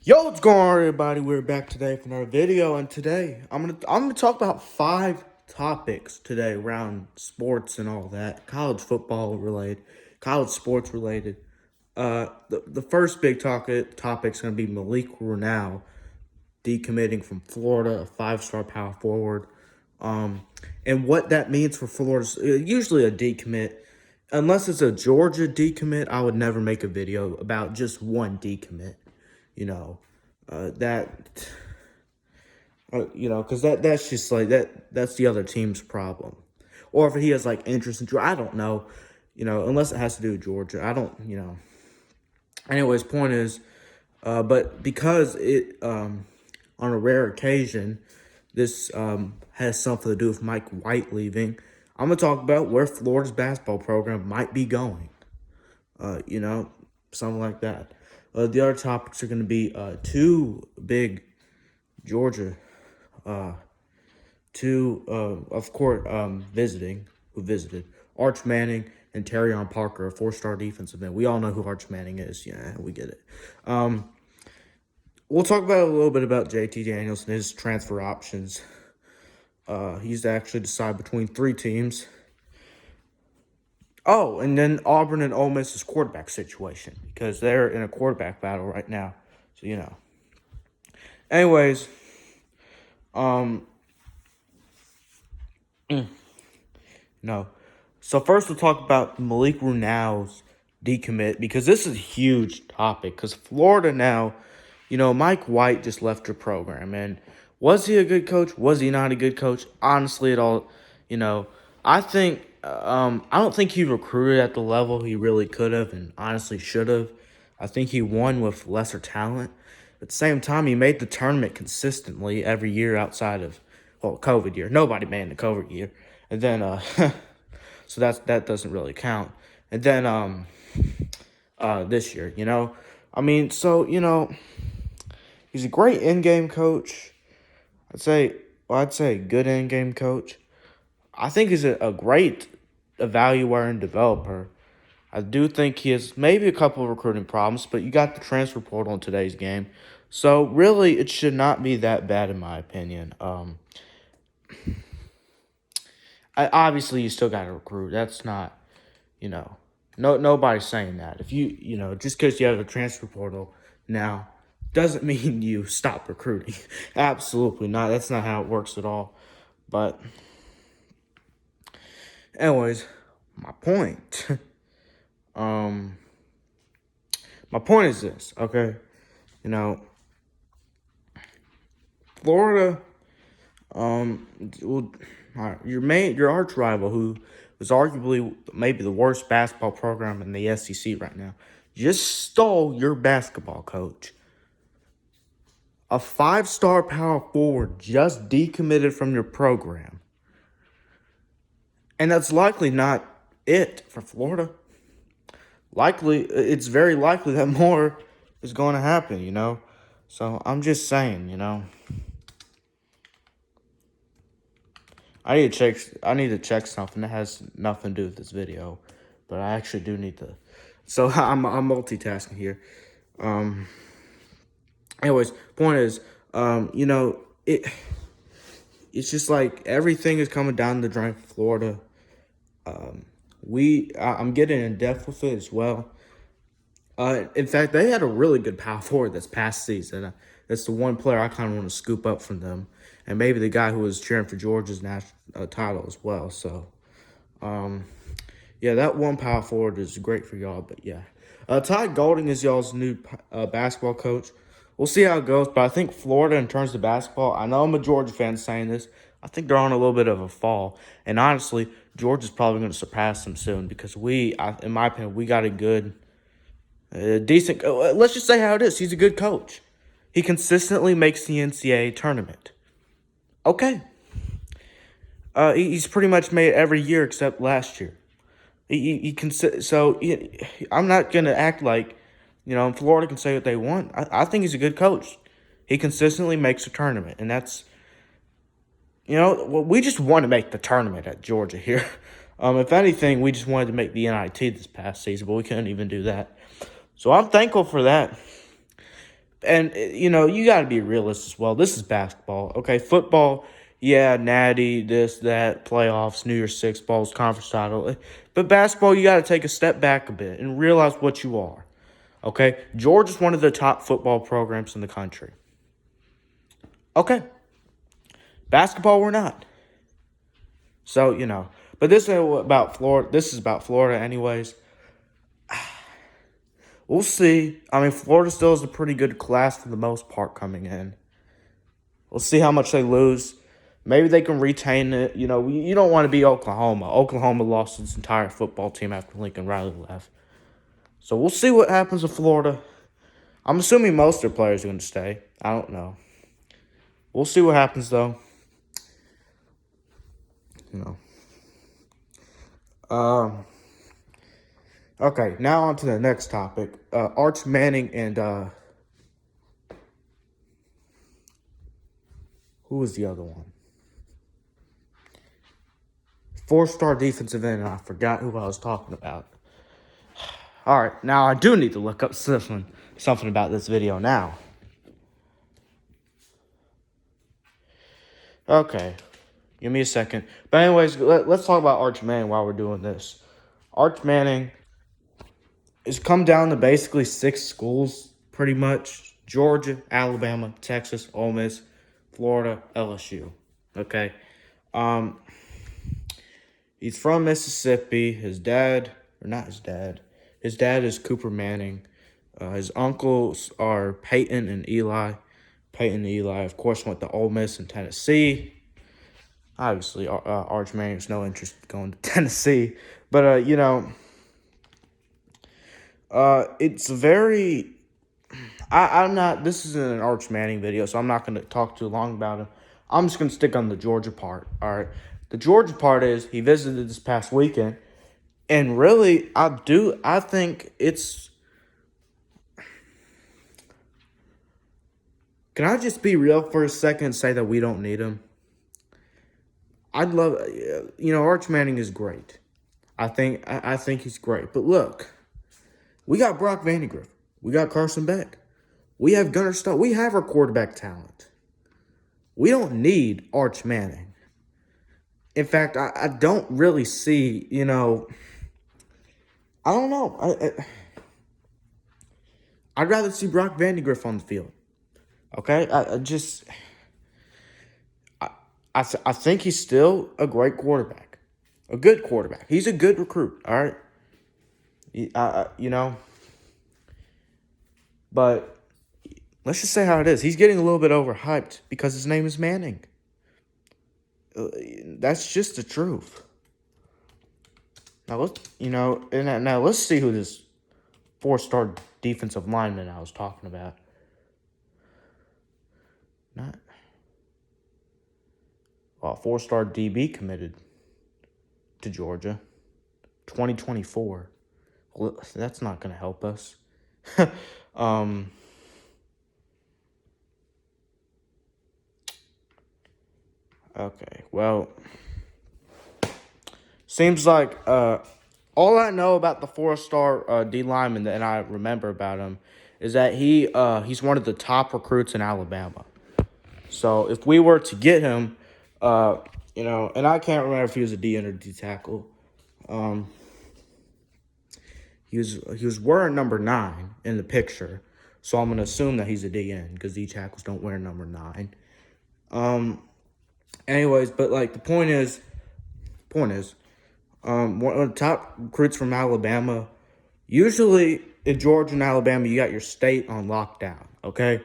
Yo, what's going on, everybody? We're back today for another video, and today I'm gonna talk about 5 topics today around sports and all that, college football related, college sports related. The first big topic's gonna be Malik Runau decommitting from Florida, a 5-star power forward, and what that means for Florida's usually a decommit. Unless it's a Georgia decommit, I would never make a video about just one decommit. You know, that because that's just like that's the other team's problem, or if he has like interest in Georgia, I don't know, unless it has to do with Georgia, I don't. Anyways, point is, but because it on a rare occasion, this has something to do with Mike White leaving. I'm gonna talk about where Florida's basketball program might be going. Something like that. The other topics are going to be two big Georgia, who visited Arch Manning and Terrion Parker, a 4-star defensive end. We all know who Arch Manning is. Yeah, we get it. We'll talk about a little bit about JT Daniels and his transfer options. He's actually decided between 3 teams. Oh, and then Auburn and Ole Miss's quarterback situation, because they're in a quarterback battle right now. So, Anyways, no. So first we'll talk about Malik Runau's decommit, because this is a huge topic, because Florida now, Mike White just left your program, and was he a good coach? Was he not a good coach? Honestly, I think I don't think he recruited at the level he really could have and honestly should have. I think he won with lesser talent. At the same time, he made the tournament consistently every year outside of, COVID year. Nobody made the COVID year. And then, so that doesn't really count. And then, this year, he's a great in-game coach. I'd say good in-game coach. I think he's a great evaluator and developer. I do think he has maybe a couple of recruiting problems, but you got the transfer portal in today's game. So, really, it should not be that bad, in my opinion. Obviously, you still got to recruit. That's not, nobody's saying that. If just because you have a transfer portal now doesn't mean you stop recruiting. Absolutely not. That's not how it works at all. But anyways, my point. My point is this, okay? Florida, your arch rival, who is arguably maybe the worst basketball program in the SEC right now, just stole your basketball coach. A 5-star power forward just decommitted from your program. And that's likely not it for Florida. It's very likely that more is going to happen, So I'm just saying, I need to check something that has nothing to do with this video, but I actually do need to. So I'm multitasking here. Anyways, point is, it's just like everything is coming down the drain for Florida. I'm getting in depth with it as well. In fact, they had a really good power forward this past season. That's the one player I kind of want to scoop up from them, and maybe the guy who was cheering for Georgia's national title as well. So, that one power forward is great for y'all. But yeah, Todd Golding is y'all's new basketball coach. We'll see how it goes, but I think Florida, in terms of basketball, I know I'm a Georgia fan saying this, I think they're on a little bit of a fall. And honestly, Georgia's probably going to surpass them soon, because in my opinion, we got a good, decent, let's just say how it is. He's a good coach. He consistently makes the NCAA tournament. Okay. He's pretty much made it every year except last year. I'm not going to act like, Florida can say what they want. I think he's a good coach. He consistently makes a tournament, and that's, we just want to make the tournament at Georgia here. If anything, we just wanted to make the NIT this past season, but we couldn't even do that. So I'm thankful for that. And, you got to be realistic as well. This is basketball, okay? Football, yeah, natty, this, that, playoffs, New Year's Six Bowls, conference title. But basketball, you got to take a step back a bit and realize what you are, okay? Georgia's one of the top football programs in the country. Okay. Basketball, we're not. So, But this is about Florida. This is about Florida anyways. We'll see. I mean, Florida still has a pretty good class for the most part coming in. We'll see how much they lose. Maybe they can retain it. You don't want to be Oklahoma. Oklahoma lost its entire football team after Lincoln Riley left. So we'll see what happens with Florida. I'm assuming most of their players are going to stay. I don't know. We'll see what happens, though. Okay, now on to the next topic. Arch Manning and who was the other one? 4-star defensive end, and I forgot who I was talking about. All right, now I do need to look up something about this video now. Okay, give me a second. But anyways, let's talk about Arch Manning while we're doing this. Arch Manning has come down to basically 6 schools, pretty much. Georgia, Alabama, Texas, Ole Miss, Florida, LSU. Okay. He's from Mississippi. His dad is Cooper Manning. His uncles are Peyton and Eli. Peyton and Eli, of course, went to Ole Miss and Tennessee. Obviously, Arch Manning has no interest in going to Tennessee. But, it's very... I'm not... This isn't an Arch Manning video, so I'm not going to talk too long about him. I'm just going to stick on the Georgia part, all right? The Georgia part is he visited this past weekend, and really, I think it's... Can I just be real for a second and say that we don't need him? I'd love... Arch Manning is great. I think he's great. But look, we got Brock Vandagriff. We got Carson Beck. We have Gunnar Stoll. We have our quarterback talent. We don't need Arch Manning. In fact, I don't really see, I don't know. I'd rather see Brock Vandagriff on the field. Okay? I think he's still a great quarterback. A good quarterback. He's a good recruit, all right? But let's just say how it is. He's getting a little bit overhyped because his name is Manning. That's just the truth. Now let's see who this 4-star defensive lineman I was talking about. Not 4-star DB committed to Georgia, 2024. Well, that's not going to help us. Okay, well, seems like all I know about the 4-star D lineman and I remember about him is that he's one of the top recruits in Alabama. So if we were to get him, and I can't remember if he was a D end or D tackle. He was wearing number 9 in the picture, so I'm gonna assume that he's a D end because D tackles don't wear number 9. Anyways, but the point is, one of the top recruits from Alabama. Usually in Georgia and Alabama, you got your state on lockdown. Okay,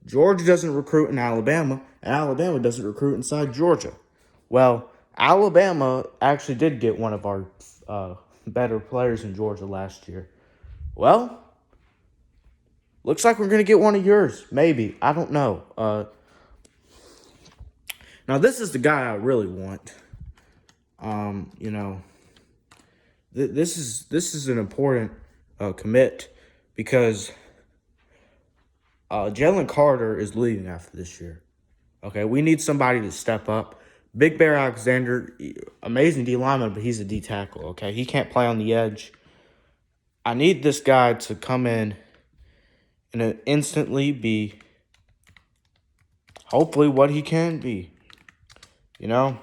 Georgia doesn't recruit in Alabama, and Alabama doesn't recruit inside Georgia. Well, Alabama actually did get one of our better players in Georgia last year. Well, looks like we're going to get one of yours. Maybe. I don't know. Now, this is the guy I really want. This is an important commit because Jalen Carter is leaving after this year. Okay, we need somebody to step up. Big Bear Alexander, amazing D lineman, but he's a D tackle. Okay, he can't play on the edge. I need this guy to come in and instantly be hopefully what he can be. You know,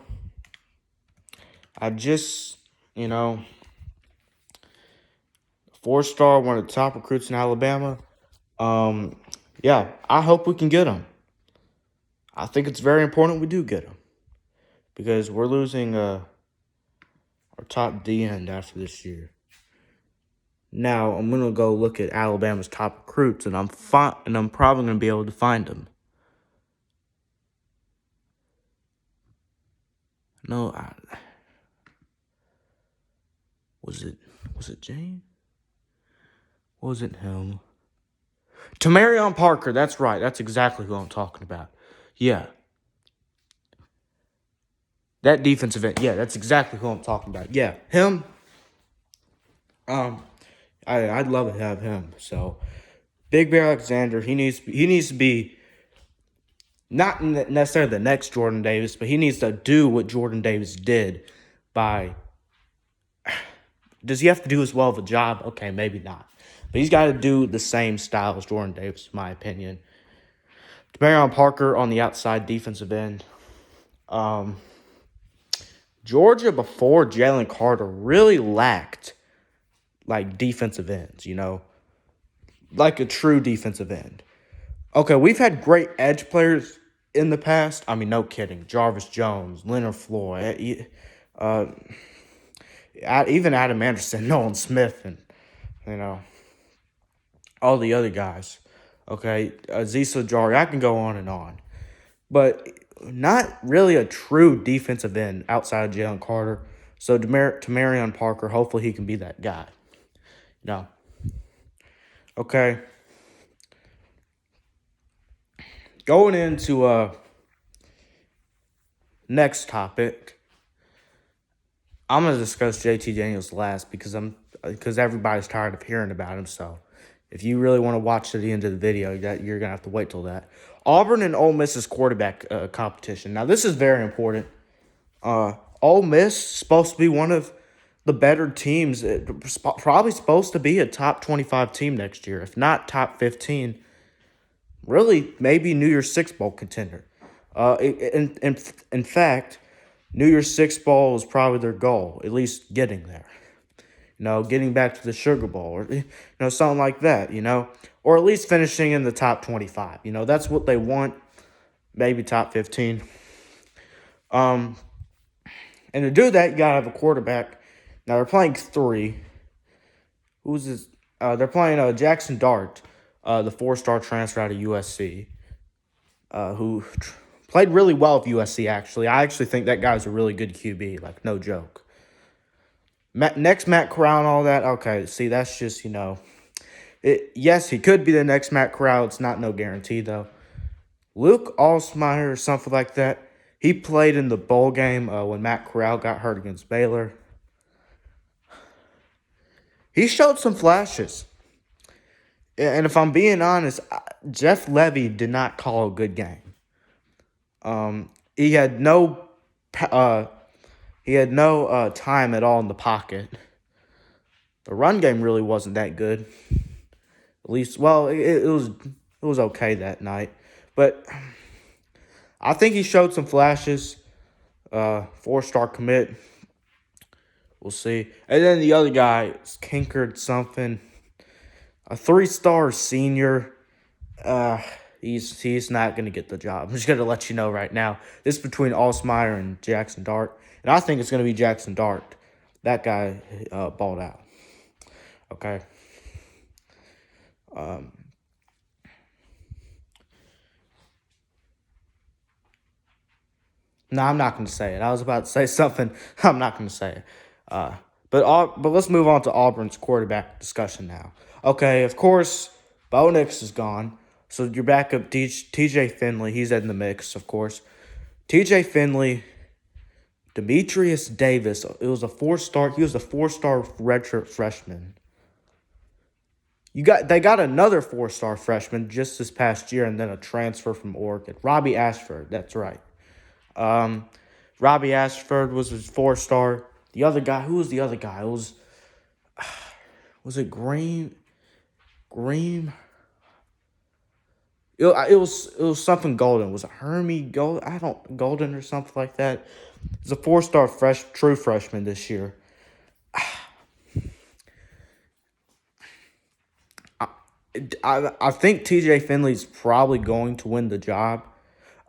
I just, you know, 4-star, one of the top recruits in Alabama. Yeah, I hope we can get him. I think it's very important we do get him because we're losing our top D end after this year. Now I'm gonna go look at Alabama's top recruits, and I'm probably gonna be able to find them. No, was it Jane? Was it him? Tamarion Parker. That's right. That's exactly who I'm talking about. Yeah, that defensive end. Yeah, that's exactly who I'm talking about. Yeah, him. I'd love to have him. So, Big Bear Alexander. He needs to be not necessarily the next Jordan Davis, but he needs to do what Jordan Davis did by. Does he have to do as well of a job? Okay, maybe not. But he's got to do the same style as Jordan Davis, in my opinion. Demarion Parker on the outside defensive end. Georgia before Jalen Carter really lacked like defensive ends, like a true defensive end. Okay, we've had great edge players in the past. I mean, no kidding. Jarvis Jones, Leonard Floyd, even Adam Anderson, Nolan Smith, and all the other guys. Okay, Azeez Ojulari. I can go on and on, but not really a true defensive end outside of Jalen Carter. So Tamarion Parker, hopefully he can be that guy. Okay. Going into next topic, I'm gonna discuss JT Daniels last because everybody's tired of hearing about him. So if you really want to watch to the end of the video, you're gonna have to wait till that. Auburn and Ole Miss's quarterback competition. Now this is very important. Ole Miss is supposed to be one of the better teams. Probably supposed to be a top 25 team next year, if not top 15. Really, maybe New Year's Six Bowl contender. In fact, New Year's Six Bowl is probably their goal, at least getting there. Getting back to the Sugar Bowl or something like that. Or at least finishing in the top 25. That's what they want. Maybe top 15. And to do that, you gotta have a quarterback. Now they're playing three. Who's this? They're playing Jackson Dart, the 4-star transfer out of USC, who played really well at USC. Actually, I actually think that guy's a really good QB. Like no joke. Next Matt Corral and all that. Okay, see that's just yes, he could be the next Matt Corral. It's not no guarantee though. Luke Alsmeyer or something like that. He played in the bowl game when Matt Corral got hurt against Baylor. He showed some flashes. And if I'm being honest, Jeff Levy did not call a good game. He had no time at all in the pocket. The run game really wasn't that good. At least, well, it was okay that night. But I think he showed some flashes. 4-star commit. We'll see. And then the other guy, Kinkard something. A 3-star senior. He's not going to get the job. I'm just going to let you know right now. This is between Alsmeyer and Jackson Dart. And I think it's going to be Jackson Dart. That guy balled out. Okay. No, I'm not going to say it. I was about to say something. I'm not going to say it. But let's move on to Auburn's quarterback discussion now. Okay, of course, Bo Nix is gone. So your backup, TJ Finley, he's in the mix, of course. TJ Finley, Demetrius Davis, he was a 4-star redshirt freshman. They got another 4-star freshman just this past year, and then a transfer from Oregon. Robbie Ashford, that's right. Robbie Ashford was his 4-star. The other guy, who was the other guy? Was it Green? it was something Golden. Was it Hermie Gold? I don't Golden or something like that. He's a 4-star true freshman this year. I think TJ Finley's probably going to win the job.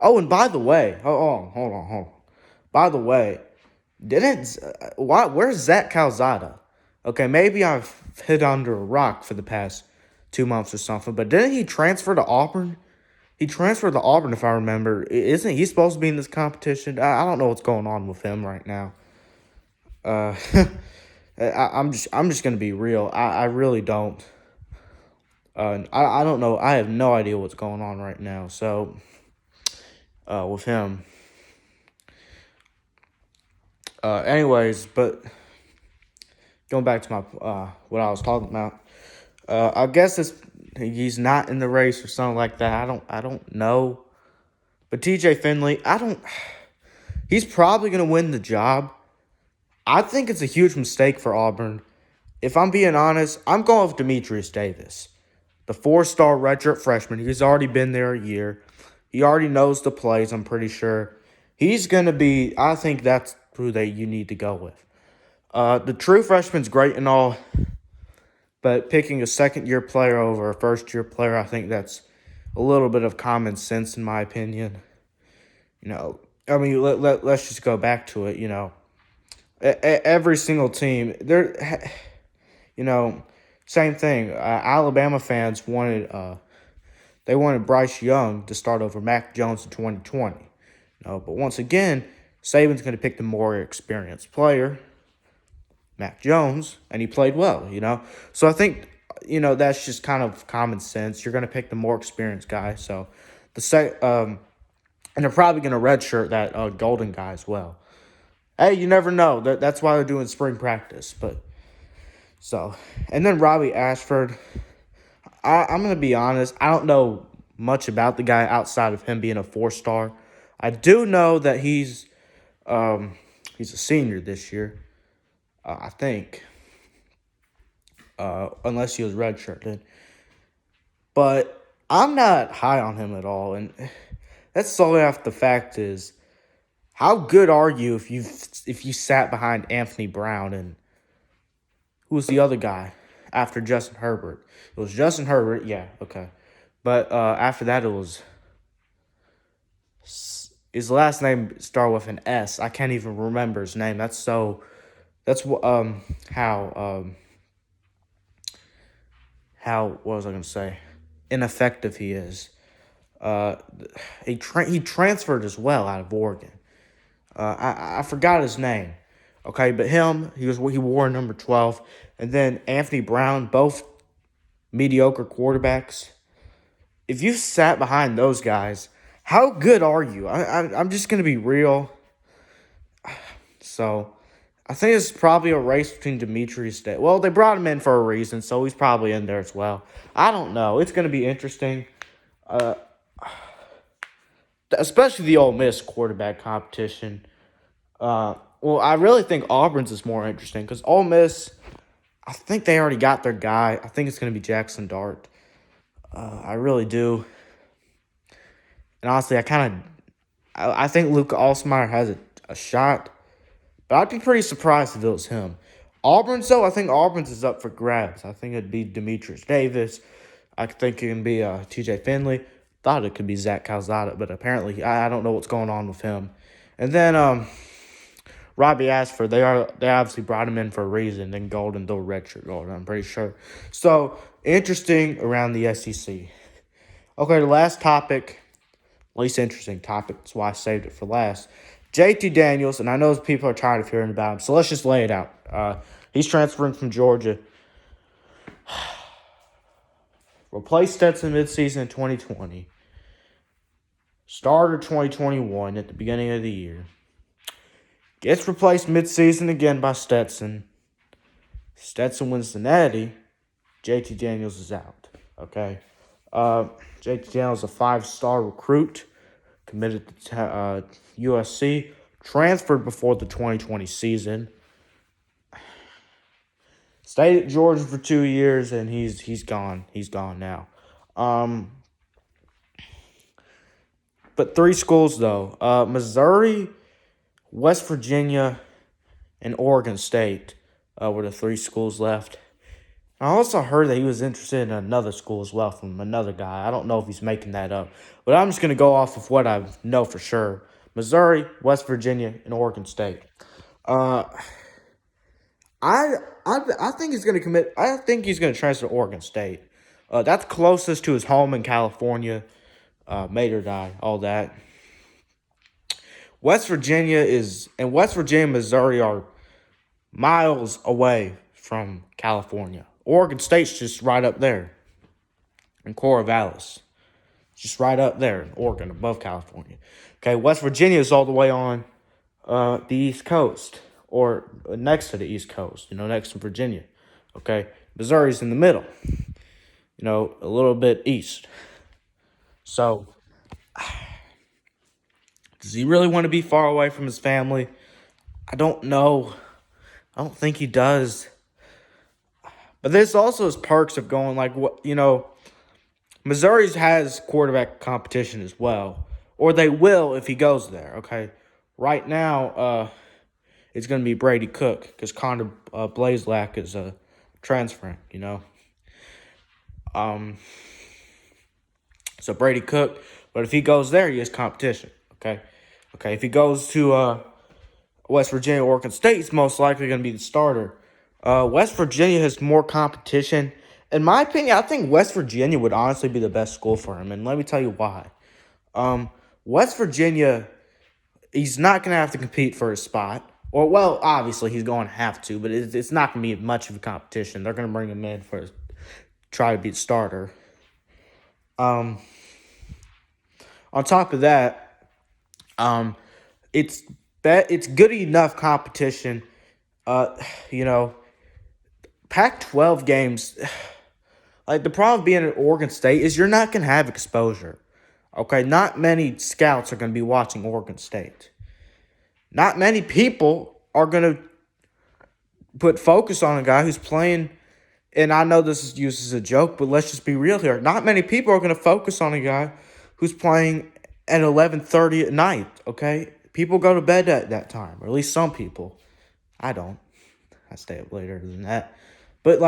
Oh, and by the way, hold on. By the way, where's Zach Calzada? Okay, maybe I've hid under a rock for the past 2 months or something, but didn't he transfer to Auburn? He transferred to Auburn, if I remember. Isn't he supposed to be in this competition? I don't know what's going on with him right now. Uh, I'm just gonna be real. I really don't. I don't know. I have no idea what's going on right now. So, with him. Anyways, but going back to my what I was talking about. I guess he's not in the race or something like that. I don't know. But TJ Finley, he's probably gonna win the job. I think it's a huge mistake for Auburn. If I'm being honest, I'm going with Demetrius Davis, the 4-star redshirt freshman. He's already been there a year. He already knows the plays, I'm pretty sure. He's going to be, I think that's who you need to go with. The true freshman's great and all, but picking a second-year player over a first-year player, I think that's a little bit of common sense in my opinion. I mean, let's just go back to it, Every single team, same thing. Alabama fans wanted Bryce Young to start over Mac Jones in 2020. But once again, Saban's going to pick the more experienced player, Mac Jones, and he played well. So I think that's just kind of common sense. You're going to pick the more experienced guy. So and they're probably going to redshirt that Golden guy as well. Hey, you never know. That's why they're doing spring practice. And then Robbie Ashford. I'm going to be honest. I don't know much about the guy outside of him being a 4-star. I do know that he's a senior this year, I think, unless he was redshirted. But I'm not high on him at all, and that's solely off the fact is, how good are you if you sat behind Anthony Brown and who was the other guy after Justin Herbert? It was Justin Herbert, yeah, okay. But after that, it was his last name started with an S. I can't even remember his name. That's how what was I gonna say? Ineffective he is. He transferred as well out of Oregon. I forgot his name. Okay, but he wore number 12, and then Anthony Brown, both mediocre quarterbacks. If you sat behind those guys, how good are you? I'm just gonna be real. So, I think it's probably a race between Demetrius Day. Well, they brought him in for a reason, so he's probably in there as well. I don't know. It's gonna be interesting. Especially the Ole Miss quarterback competition. Well, I really think Auburn's is more interesting because Ole Miss, I think they already got their guy. I think it's going to be Jackson Dart. I really do. And honestly, I think Luke Alsmeyer has a shot, but I'd be pretty surprised if it was him. Auburn's, though, I think Auburn's is up for grabs. I think it'd be Demetrius Davis. I think it can be TJ Finley. Thought it could be Zach Calzada, but apparently I don't know what's going on with him. And then Robbie Ashford, they obviously brought him in for a reason. Then Golden, they'll redshirt Golden, I'm pretty sure. So, interesting around the SEC. Okay, the last topic, least interesting topic, that's why I saved it for last. JT Daniels, and I know people are tired of hearing about him, so let's just lay it out. He's transferring from Georgia. Replaced Stetson midseason in 2020. Starter 2021 at the beginning of the year. Gets replaced midseason again by Stetson. Stetson wins the Natty. JT Daniels is out. Okay. JT Daniels is a 5-star recruit. Committed to USC. Transferred before the 2020 season. Stayed at Georgia for 2 years, and he's gone. He's gone now. But 3 schools, though. Missouri, West Virginia, and Oregon State were the 3 schools left. I also heard that he was interested in another school as well from another guy. I don't know if he's making that up. But I'm just going to go off of what I know for sure. Missouri, West Virginia, and Oregon State. Uh, I think he's going to commit. I think he's going to transfer to Oregon State. That's closest to his home in California. Made or die, all that. West Virginia and Missouri are miles away from California. Oregon State's just right up there in Corvallis. Just right up there in Oregon, above California. Okay, West Virginia is all the way on the East Coast, or next to the East Coast, next to Virginia. Okay, Missouri's in the middle, a little bit east. So, does he really want to be far away from his family? I don't know. I don't think he does. But there's also his perks of going Missouri has quarterback competition as well. Or they will if he goes there, okay? Right now, it's going to be Brady Cook because Connor Blazelak is transferring, So Brady Cook. But if he goes there, he has competition, okay? Okay, if he goes to West Virginia, Oregon State, he's most likely going to be the starter. West Virginia has more competition. In my opinion, I think West Virginia would honestly be the best school for him, and let me tell you why. West Virginia, he's not going to have to compete for his spot. Or, well, obviously he's going to have to, but it's not going to be much of a competition. They're going to bring him in try to be the starter. On top of that, it's good enough competition. Pac-12 games, like the problem being at Oregon State is you're not going to have exposure. Okay, not many scouts are going to be watching Oregon State. Not many people are going to put focus on a guy who's playing, and I know this is used as a joke, but let's just be real here. Not many people are going to focus on a guy who's playing at 11:30 at night, okay? People go to bed at that time, or at least some people. I don't. I stay up later than that. But,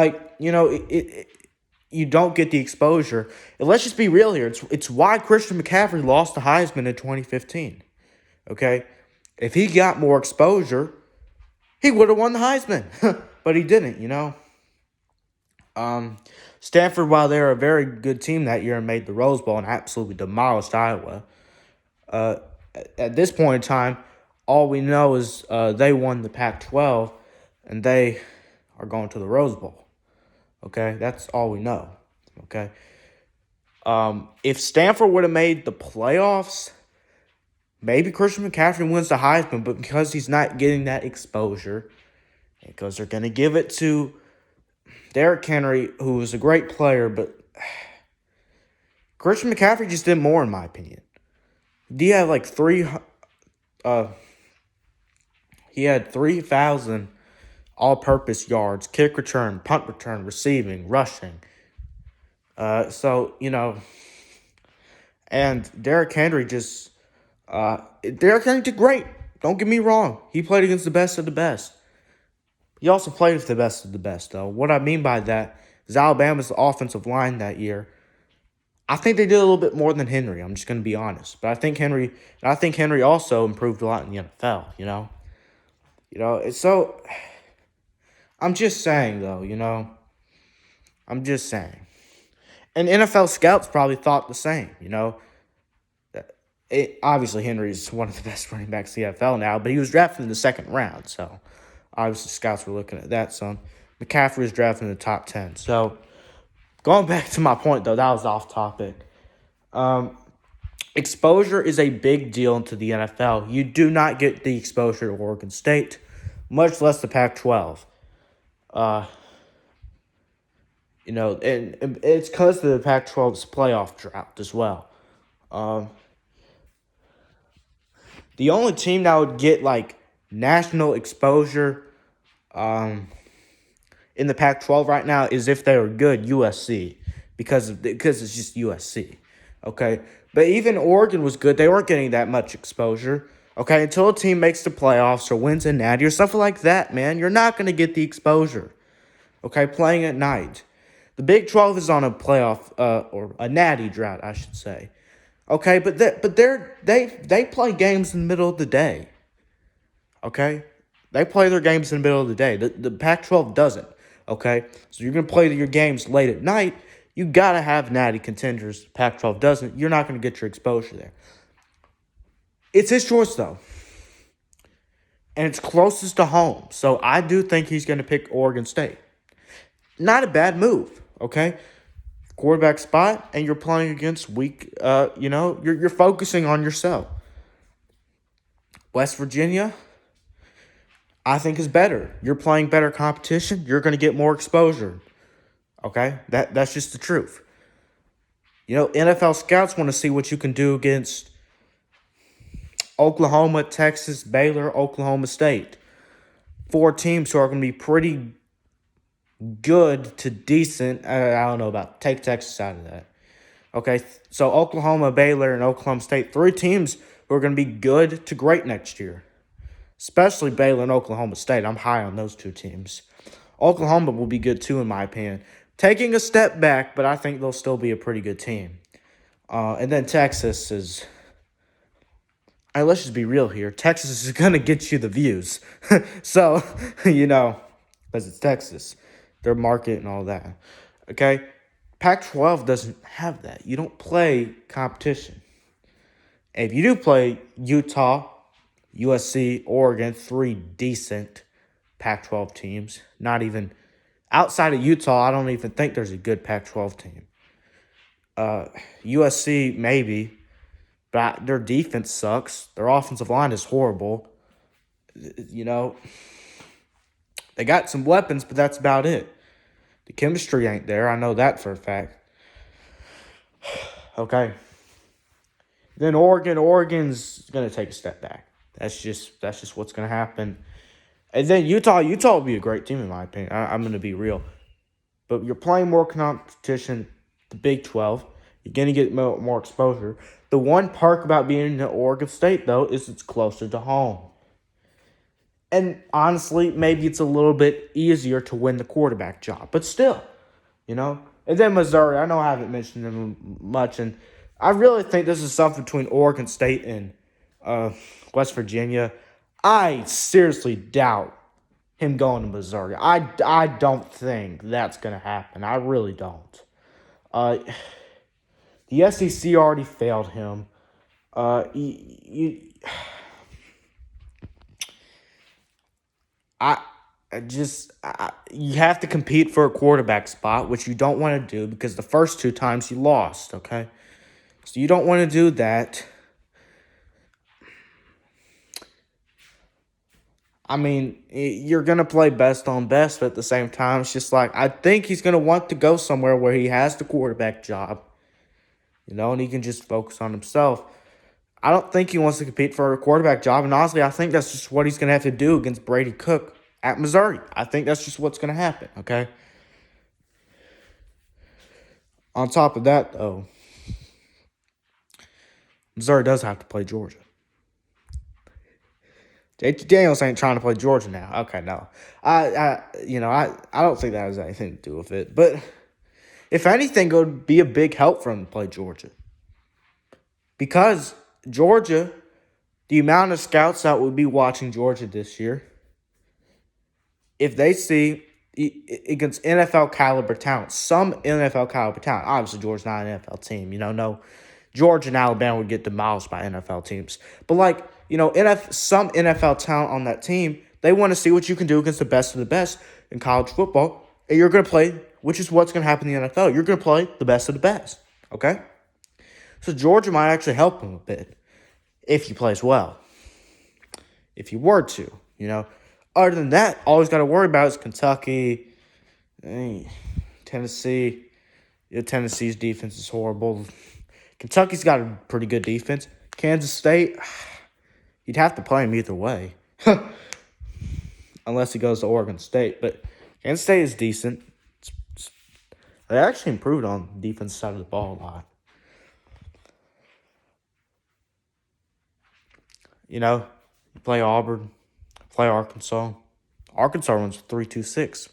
you don't get the exposure. And let's just be real here. It's why Christian McCaffrey lost the Heisman in 2015, okay? If he got more exposure, he would have won the Heisman. But he didn't, Stanford, while they were a very good team that year and made the Rose Bowl and absolutely demolished Iowa, at this point in time, all we know is they won the Pac-12 and they are going to the Rose Bowl. Okay, that's all we know. Okay, if Stanford would have made the playoffs, maybe Christian McCaffrey wins the Heisman, but because he's not getting that exposure, because they're going to give it to Derrick Henry, who is a great player, but Christian McCaffrey just did more, in my opinion. He had he had 3,000 all-purpose yards, kick return, punt return, receiving, rushing. And Derrick Henry Derrick Henry did great. Don't get me wrong. He played against the best of the best. He also played with the best of the best, though. What I mean by that is Alabama's offensive line that year, I think they did a little bit more than Henry. I'm just going to be honest. But I think Henry also improved a lot in the NFL, So I'm just saying, though, I'm just saying. And NFL scouts probably thought the same, Obviously, Henry's one of the best running backs in the NFL now, but he was drafted in the second round, so obviously scouts were looking at that some. McCaffrey was drafted in the top 10. So, going back to my point, though, that was off topic. Exposure is a big deal into the NFL. You do not get the exposure to Oregon State, much less the Pac-12. And it's because of the Pac-12's playoff drought as well. The only team that would get, national exposure in the Pac-12 right now is if they were good, USC, because it's just USC. Okay, but even Oregon was good. They weren't getting that much exposure. Okay, until a team makes the playoffs or wins a natty or stuff like that, man, you're not going to get the exposure. Okay, playing at night. The Big 12 is on a playoff or a natty drought, I should say. Okay, but they play games in the middle of the day. Okay, they play their games in the middle of the day. The Pac-12 doesn't. Okay, so you're gonna play your games late at night. You gotta have natty contenders. Pac-12 doesn't. You're not gonna get your exposure there. It's his choice though, and it's closest to home. So I do think he's gonna pick Oregon State. Not a bad move. Okay, quarterback spot, and you're playing against weak. You're focusing on yourself. West Virginia, I think, is better. You're playing better competition. You're going to get more exposure. Okay, that's just the truth. NFL scouts want to see what you can do against Oklahoma, Texas, Baylor, Oklahoma State. 4 teams who are going to be pretty good to decent. I don't know about take Texas out of that. Okay, so Oklahoma, Baylor, and Oklahoma State, 3 teams who are going to be good to great next year. Especially Baylor and Oklahoma State. I'm high on those 2 teams. Oklahoma will be good too, in my opinion. Taking a step back, but I think they'll still be a pretty good team. And then Texas is... let's just be real here. Texas is going to get you the views. So, because it's Texas. Their market and all that. Okay? Pac-12 doesn't have that. You don't play competition. And if you do play Utah, USC, Oregon, 3 decent Pac-12 teams. Not even outside of Utah, I don't even think there's a good Pac-12 team. USC, maybe, but their defense sucks. Their offensive line is horrible. They got some weapons, but that's about it. The chemistry ain't there. I know that for a fact. Okay. Then Oregon's going to take a step back. That's just what's going to happen. And then Utah will be a great team in my opinion. I'm going to be real. But you're playing more competition, the Big 12. You're going to get more exposure. The one perk about being in Oregon State, though, is it's closer to home. And honestly, maybe it's a little bit easier to win the quarterback job. But still, And then Missouri, I know I haven't mentioned them much. And I really think this is something between Oregon State and West Virginia. I seriously doubt him going to Missouri. I don't think that's going to happen. I really don't. The SEC already failed him. You have to compete for a quarterback spot, which you don't want to do because the first 2 times you lost, okay? So you don't want to do that. I mean, you're going to play best on best, but at the same time, it's just like, I think he's going to want to go somewhere where he has the quarterback job, and he can just focus on himself. I don't think he wants to compete for a quarterback job, and honestly, I think that's just what he's going to have to do against Brady Cook at Missouri. I think that's just what's going to happen, okay? On top of that, though, Missouri does have to play Georgia. JT Daniels ain't trying to play Georgia now. Okay, no. I don't think that has anything to do with it. But if anything, it would be a big help for him to play Georgia. Because Georgia, the amount of scouts that would be watching Georgia this year, if they see against NFL caliber talent, some NFL caliber talent, obviously Georgia's not an NFL team, no, Georgia and Alabama would get demolished by NFL teams. But some NFL talent on that team, they want to see what you can do against the best of the best in college football. And you're going to play, which is what's going to happen in the NFL. You're going to play the best of the best, okay? So Georgia might actually help him a bit if he plays well. If he were to, Other than that, all he's got to worry about is Kentucky, Tennessee. Tennessee's defense is horrible. Kentucky's got a pretty good defense. Kansas State, you'd have to play him either way. Unless he goes to Oregon State. But Kansas State is decent. They actually improved on the defense side of the ball a lot. You know, you play Auburn, play Arkansas. Arkansas runs 3.26.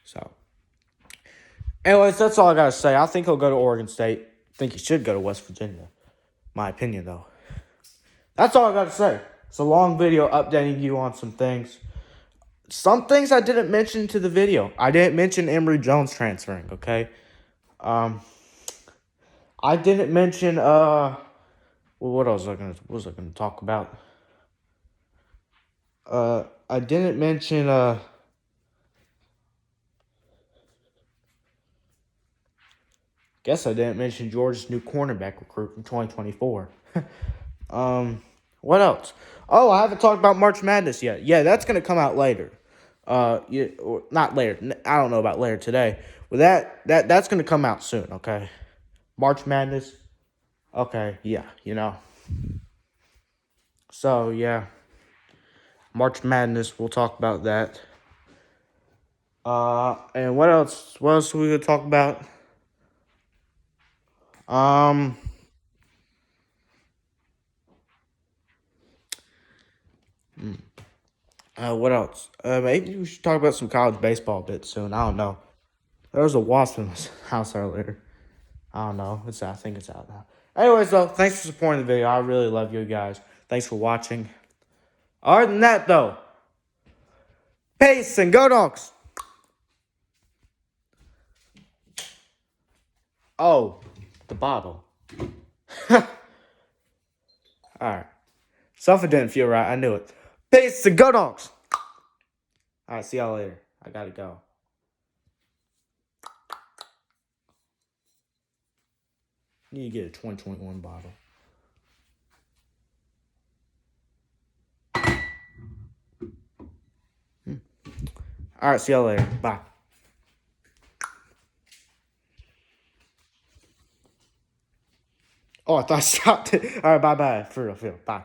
So, anyways, that's all I gotta say. I think he'll go to Oregon State. I think he should go to West Virginia. My opinion, though. That's all I gotta say. It's a long video updating you on some things. Some things I didn't mention to the video. I didn't mention Emory Jones transferring. Okay. I didn't mention well, what else was I gonna talk about? I didn't mention guess I didn't mention Georgia's new cornerback recruit from 2024. What else? Oh, I haven't talked about March Madness yet. Yeah, that's gonna come out later. Yeah, or not later. I don't know about later today. But that's gonna come out soon. Okay, March Madness. Okay, yeah, you know. So yeah, March Madness. We'll talk about that. And what else? What else are we gonna talk about? Um. What else? Maybe we should talk about some college baseball a bit soon. I don't know. There was a wasp in this house earlier. I don't know. I think it's out now. Anyways, though, thanks for supporting the video. I really love you guys. Thanks for watching. Other than that, though, peace and go dogs. Oh, the bottle. All right. Something didn't feel right. I knew it. Peace and go dogs. All right, see y'all later. I gotta go. Need to get a 2021 bottle. All right, see y'all later. Bye. Oh, I thought I stopped it. All right, bye-bye. For real. Bye.